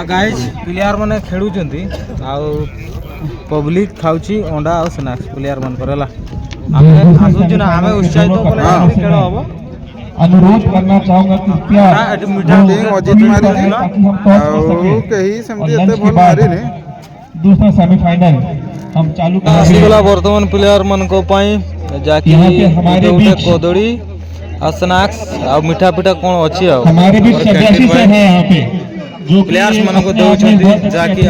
Guys player मैंने खेलुं public खाऊची अंडा और स्नैक्स प्लेयर मन करला आसुच ना हमें उत्साहित खेल हम अनुरोध करना चाहूंगा कृपया मीठा अजित मारी कहीं सेमती एते भल मारिने दूसरा सेमीफाइनल हम चालू आसीगला वर्तमान प्लेयर मन को पाई जाकी गोटे कदड़ी और स्नैक्स और मीठा पीठा कौन अच्छी हमारे बीच 87 से है यहाँ पे जो प्लेयर्स मन को दौरान जहाँकि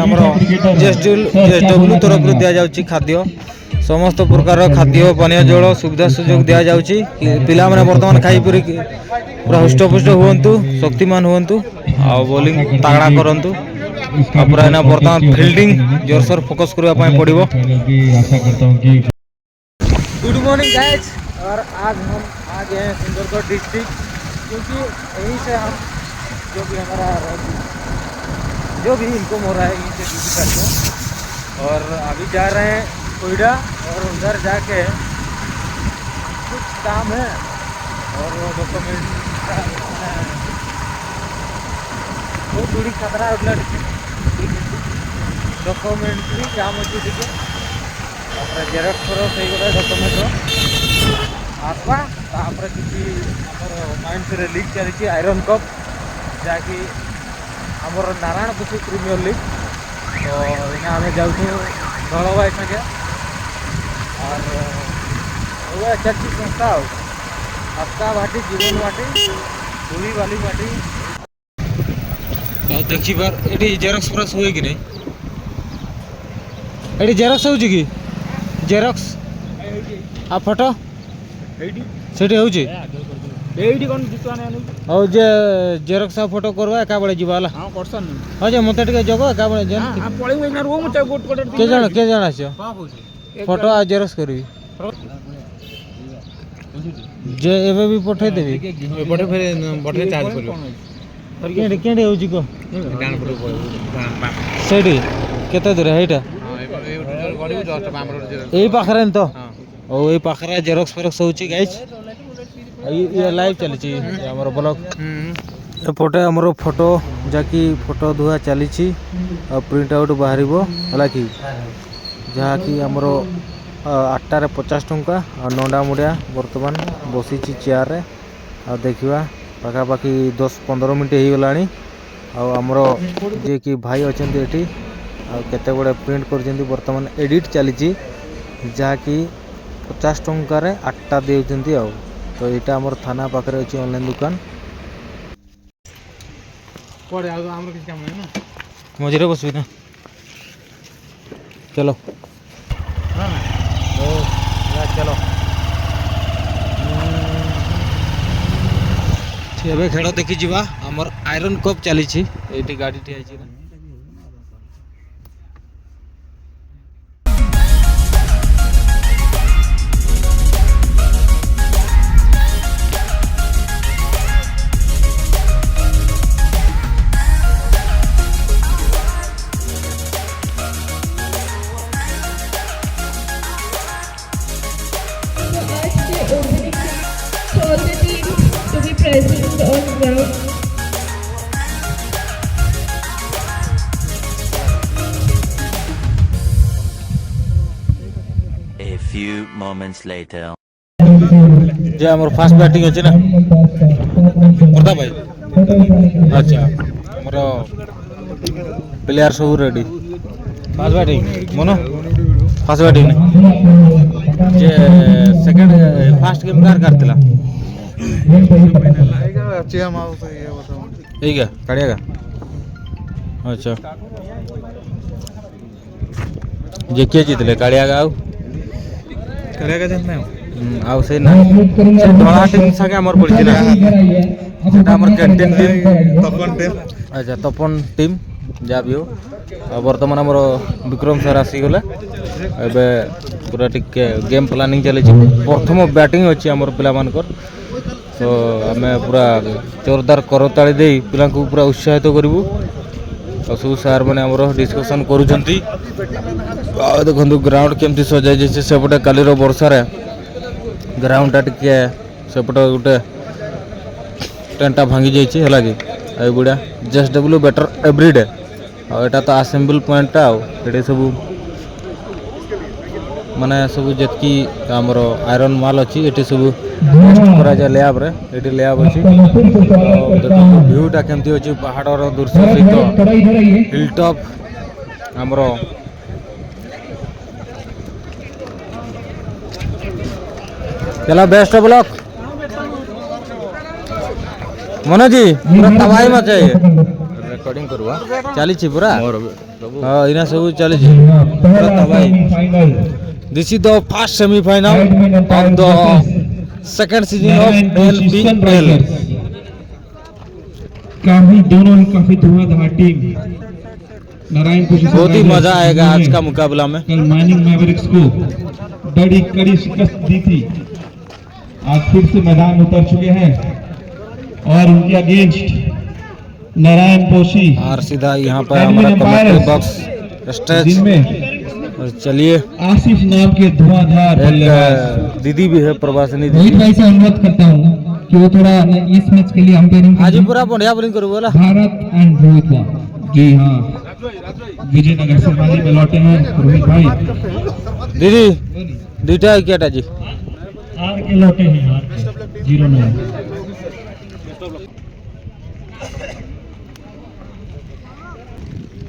जेएसडब्ल्यू तरफ दि जाऊँगी खाद्य समस्त प्रकार खाद्य पानीय जल सुविधा सुजोग दि जाऊँगी पिला माने वर्तमान खाई पी पूरा हृष्टपुष्ट हुंतु शक्तिमान हुंतु आ बॉलिंग तगड़ा करंतु पूरा एना वर्तमान फील्डिंग जोरसोर फोकस करबा पड़ो। गुड मॉर्निंग गाइस और आज हम आ गए हैं सुंदरगढ़ डिस्ट्रिक्ट क्योंकि यहीं से हम जो भी हमारा जो भी इनकम हो रहा है यहीं से ड्यूटी करते हैं और अभी जा रहे हैं कोयडा और उधर जाके कुछ काम है और वो डॉक्यूमेंट वो दूरी खतरा डॉक्यूमेंट्री काम अच्छी टे जेरक्स फरक्स हो डॉक्यूमेंट आसवा तापर किसी माइंड से लीग चलती आयरन कप जहाँकि आमर नारायणपुर प्रीमियर लीग तो यहाँ आम जाऊँ दलवाई संगे और चलती संस्था आस्था भाटी जीवन भाटी धूली बाली भाटी देखी बार ये जेरक्स फरक्स हुए कि नहीं ये जेरक्स हो कि जेरक्स आ फोटो से हो जे जेरक्स फोटो करवा एका बेले जीवाला हां करसन हां जे मते टिके जगो एका बेले जन हां पळी में रूम च गोट गोट के जण आछो फोटो आ जेरक्स करबी जे एबे भी पठे देबी पठे फेर बठे चार्ज करबो केडे केडे होजी को डान पड़ो सेडी केते दूर है एटा गड़ी जस्ट बामरोड एई पाखरे तो ओ एई पाखरे जेरक्स फेरक्स होची गाइस ये लाइव चली आमर ब्लॉग एपटे आमर फोटो जाकि फोटो धुआ चली प्रिंट आउट बाहर है कि जहाँकि आमर 8टार 50 टंका नंडा मुड़िया बर्तमान बसी चेयर रे आ देखा पाखापाखि 10-15 मिनट हो गला आमर जे कि भाई अच्छा ये केते गुड़े प्रिंट कर बर्तमान एडिट चली जहाँकि 50 टंकार 8टा देउछंती आ तो यहाँ आमर थाना पाखे अच्छी ऑनलाइन दुकान मझे बसबी ना चलो चलो एबे खेल देखी जावा आमर आयरन कप चली ये गाड़ी T I present on ground. A few moments later. जे हमर फास्ट बैटिंग अछि ना प्रताप भाई अच्छा हमर प्लेयर सब रेडी फास्ट बैटिंग मनो फास्ट बैटिंग जे सेकंड फास्ट गेम कार करतला अच्छी हम आओ तो ये बताओ ठीक है काढ़िएगा अच्छा जे के जीतले काढ़िएगा जानते हैं आउ से ना से धड़ा टीम संगे हमर पड़छि ना सेटा हमर कैप्टन टीम तपन टीम अच्छा तपन टीम जा भी हो वर्तमान हमर विक्रम सर आसी गले एबे पूरा टिके गेम प्लानिंग चले छी प्रथम बैटिंग अछि हमर पिला मानकर तो आम पूरा जोरदार करताली दे पिला पूरा उत्साहित करूँ और सब सार मैंने डिस्कसन करुँच देखो ग्राउंड केमती सजाई सेपटे काली वर्षार ग्राउंडटा टिके सेपटे गोटे टेंटा भांगी जाइए कि बुढ़ा जेएसडब्ल्यू बेटर एवरीडे और एटा तो असेंबल पॉइंट ये सब माने सब जतकी हमरो आयरन माल अच्छी ये सब टेस्ट करा जाए लैब रे एटी लैब अच्छी देखो व्यूटा केमती अच्छी पहाड़ दृश्य सहित हिल टॉप हमरो चला best of luck Manoj ji पूरा तबाही मत चाहिए रिकॉर्डिंग करवा चली छी पूरा हां इना सब चली छी पूरा तबाही this is the first semifinal of the second season of LPL काफी दोनों ही काफी धुआंधार टीम नारायणपुर बहुत ही मजा आएगा आज का मुकाबला में कल माइनिंग मैवरिक्स को बड़ी कड़ी शिकस्त दी थी आज फिर से मैदान उतर चुके हैं और उनके अगेंस्ट नारायण पोशी और सीधा यहाँ पर हमारा कमेंट्री बॉक्स स्टेज जिनमें और चलिए आसिफ नाम के धुआंधार एक दीदी भी है प्रवासिनी रोहित दीदी भाई से अनुरोध करता हूँ कि वो थोड़ा इस मैच के लिए अंपायरिंग आज ही पूरा बढ़िया बॉलिंग करो बोला भारत एंड रोहित भाई जी हाँ विजयनगर से हाल ही में लौटे हैं रोहित भाई दीदी दीटा है क्या जी हार के लौटे हैं हार के 0-9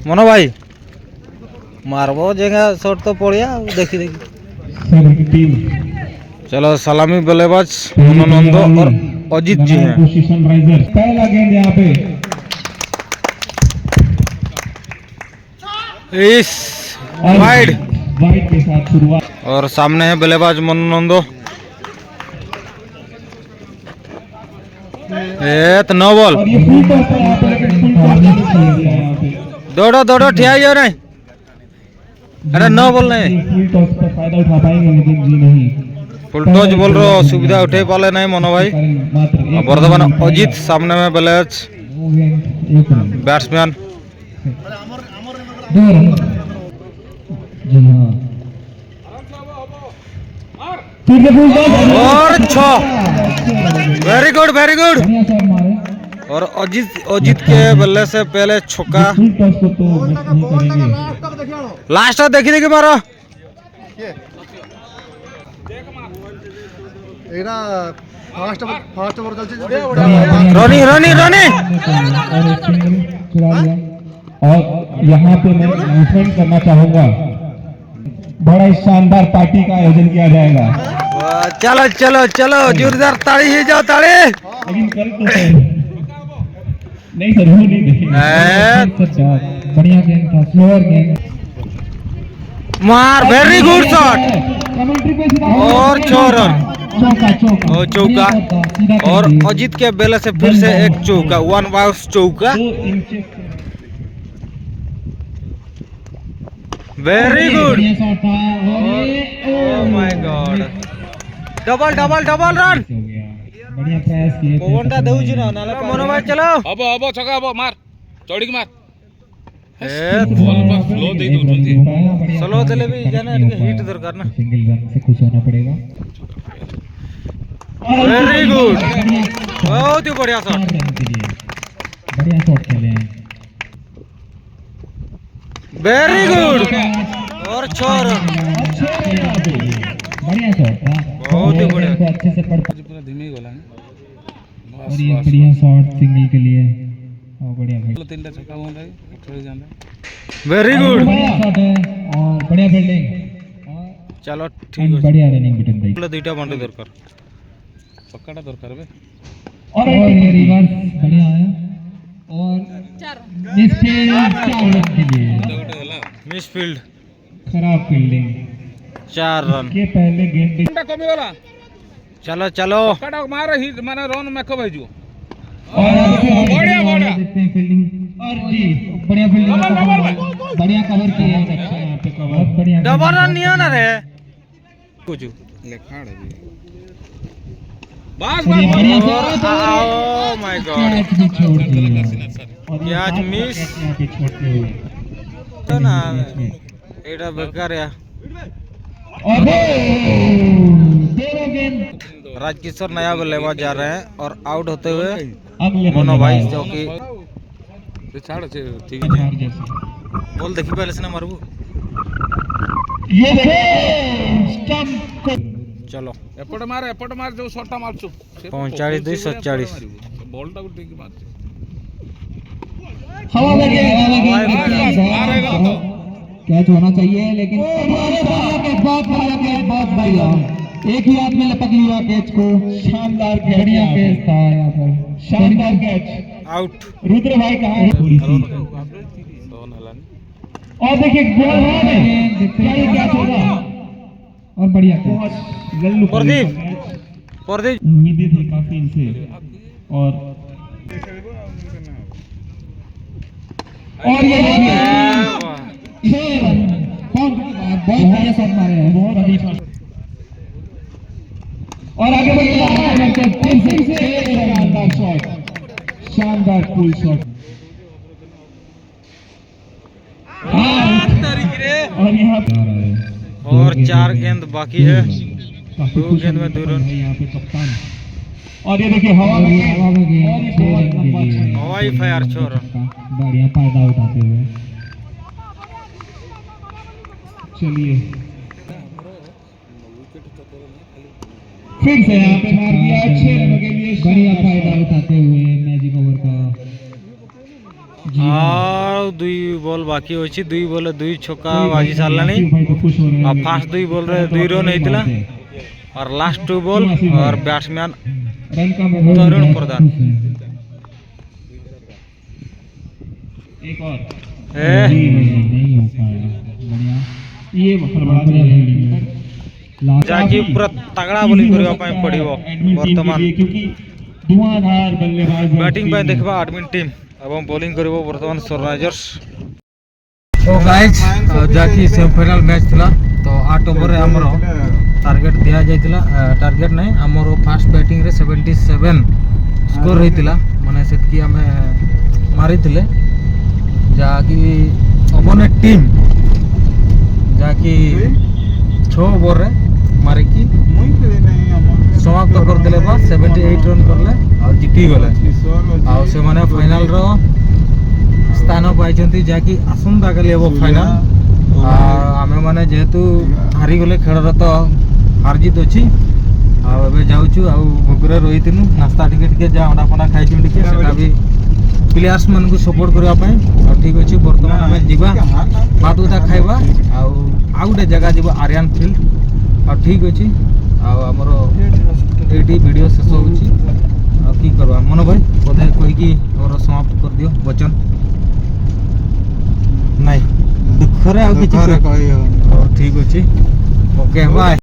मनो भाई मारबो जगह शॉट तो पड़िया देखी देखी सभी टीम चलो सलामी बल्लेबाज मनोनंदो और अजीत जी हैं सनराइजर्स पहला गेंद यहाँ पे इस वाइड वाइड के साथ शुरुआत और सामने है बल्लेबाज मनोनंदो तो नो बॉल और ये फुल टॉस है यहाँ पे लेकिन फुल टॉस नहीं किया गया यहाँ पे दौड़ो दौड़ो ठिया जाओ नहीं अरे नो बॉल नहीं फुल टॉस पर फायदा उठा पाएंगे लेकिन जी नहीं फुल टॉस बॉल रो सुविधा उठे पाले नहीं मनो भाई मात्र वर्धमान अजीत सामने में बल्लेबाज दो गेंद 1 रन बैट्समैन 2 रन जी हाँ फिर से फुल टॉस और 6 वेरी गुड बढ़िया शॉट मारे और अजीत के बल्ले से पहले छक्का फुल टॉस को तो मिस नहीं करेंगे लास्ट देखी देखी मारो एरा फास्ट ओवर चलছে रोनी रोनी रोनी और एक सिंगल चुरा लिया और यहाँ पे मैं अनाउंसमेंट करना चाहूंगा बड़ा ही शानदार पार्टी का आयोजन किया जाएगा चलो चलो चलो जोरदार ताड़ी ही जाओ ताड़ी लेकिन कर तो सही। नहीं सर वो नहीं देखी बढ़िया गेंद था स्लोअर गेंद मार वेरी गुड शॉट कमेंट्री पे सीधा और 6 रन चौका चौका और चौका और अजीत के बेले से फिर से एक चौका 1 बाउंस चौका 2 इंच वेरी गुड बढ़िया शॉट था oh my God double double double run हो गया बढ़िया प्रयास किए थे। पवनटा देउची ना नाले मनोभाई चलो अब अब छका अब मार चौड़ी मार ए स्लो दे दो स्लो देले भी जाना हिट दरकार ना सिंगल रन से खुश होना पड़ेगा वेरी गुड बहुत ही बढ़िया शॉट 4 रन के लिए बढ़िया शॉट खेले हैं वेरी गुड और 6 रन बढ़िया शॉट था बहुत ही बढ़िया। को अच्छे से पढ़ पूरा धीमे ही गोला और ये बढ़िया शॉट सिंगल के लिए और बढ़िया भाई तीनटा छक्का बोल रहा है छोड़ जाना वेरी गुड बढ़िया शॉट है और बढ़िया फील्डिंग चलो ठीक है बढ़िया रनिंग बिटन भाई दुईटा बांटे दरकार छक्काटा दरकार बे और ये रिवर्स बढ़िया है और मिस फील्ड 4 रन के लिए मिस फील्ड खराब फील्डिंग 4 रन के पहले गेंद कमी वाला चलो चलो छक्काटा मार हिट माने रन में कब आइजो और बढ़िया, बढ़िया। देखते हैं फील्डिंग और जी बढ़िया फील्डिंग बढ़िया कवर किए हैं अच्छा यहाँ पे कवर बढ़िया डबल रन नहीं होना रे कुछ लेखाड़ है बस और ये बढ़िया और shot oh my God catch भी छोड़ दिया और ये कैच हाथ का मिस। कैच यहाँ पे छोड़ते हुए तो ना एटा बेकार है और दोनों गेंद राजकिशोर नया बल्लेबाज जा रहे हैं और आउट होते हुए अगले मोनो भाई बल्लेबाज। जो कि ସେ ଛାଡ଼ ସେ ଠିକ बाहर जैसे बॉल देखि पाले से ना मारबू ये देखो स्टंप को चलो ଏପଟେ ମାର ଯୋଉ ସଟଟା ମାରୁଛୁ 45 2 47 ବଲଟାକୁ ଠିକ ମାରୁଛୁ हवा में गया मारेगा तो कैच होना चाहिए लेकिन बहुत बढ़िया एक ही हाथ में लपक लिया कैच को शानदार बढ़िया कैच था यहाँ पर शानदार कैच आउट रुद्र भाई कहाँ है थोड़ी सी सोन हलानी और देखिए गोल क्या कैच होगा और बढ़िया कैच लल्लू प्रदीप प्रदीप उम्मीदें थी काफी इनसे और ये देखिए बहुत बढ़िया शॉट मारे हैं बहुत बढ़िया शॉट और आगे बढ़िए शानदार शॉट शानदार पुल शॉट और यहाँ और 4 गेंद बाकी है काफी 2 गेंद में 2 रन है यहाँ पे कप्तान और ये देखिए हवा में हवाई फायर छोर बढ़िया फायदा उठाते हुए चलिए फिर से यहाँ पे मार दिया 6 रनों के लिए बढ़िया फायदा उठाते हुए मैजिक ओवर का और 2 बॉल बाकी होची 2 बॉल 2 छक्का बाजी सारलानी भाई को खुश हो रहे और हैं फास्ट 2 बॉल रे 2 रन हेतिला और लास्ट 2 बॉल और बैट्समैन रन का तरुण प्रधान एक और ए नहीं हो पाया बढ़िया ये हड़बड़ा जाकी पूरा तगड़ा बॉलिंग करबा पय पड़िबो वर्तमान क्योंकि धुआंधार बल्लेबाज बैटिंग पे देखबा एडमिन टीम एवं बॉलिंग करबो वर्तमान सनराइजर्स तो गाइस जाकी सेमीफाइनल मैच थिला तो 8 ओवर रे हमरो टारगेट दिया जाइतिला टारगेट नहीं हमरो फास्ट बैटिंग रे 77 स्कोर रहितिला माने सेतकी हमें मारितिले जाकी अमने टीम जाकी 6 ओवर रे मारे की समाप्त कर देले बा 78 रन करले और जीती गले आ से माने फाइनल रो स्थान पाइछंती जाकी आसंता के लेबो फाइनल आ हमें माने जेतु हारी गले खेल रो तो हार जीत अछि आ एबे जाउछु आ भोगरे रहितिनु नास्ता टिके जा अंडा फंडा खाइछु टिके सेटा भी प्लेयर्स मन को सपोर्ट करबा पय आ ठीक अछि वर्तमान हमें जीवा भात उठा खाइबा आ गोटे जगह जीवा आर्यन फील्ड आ ठीक अछि आ हमरो एटी वीडियो शेष होछि आ की करबा मन भाई बोधे कोइ की और समाप्त कर दियो वचन नहीं दुखरे आ किछि ठीक अछि ओके बाय।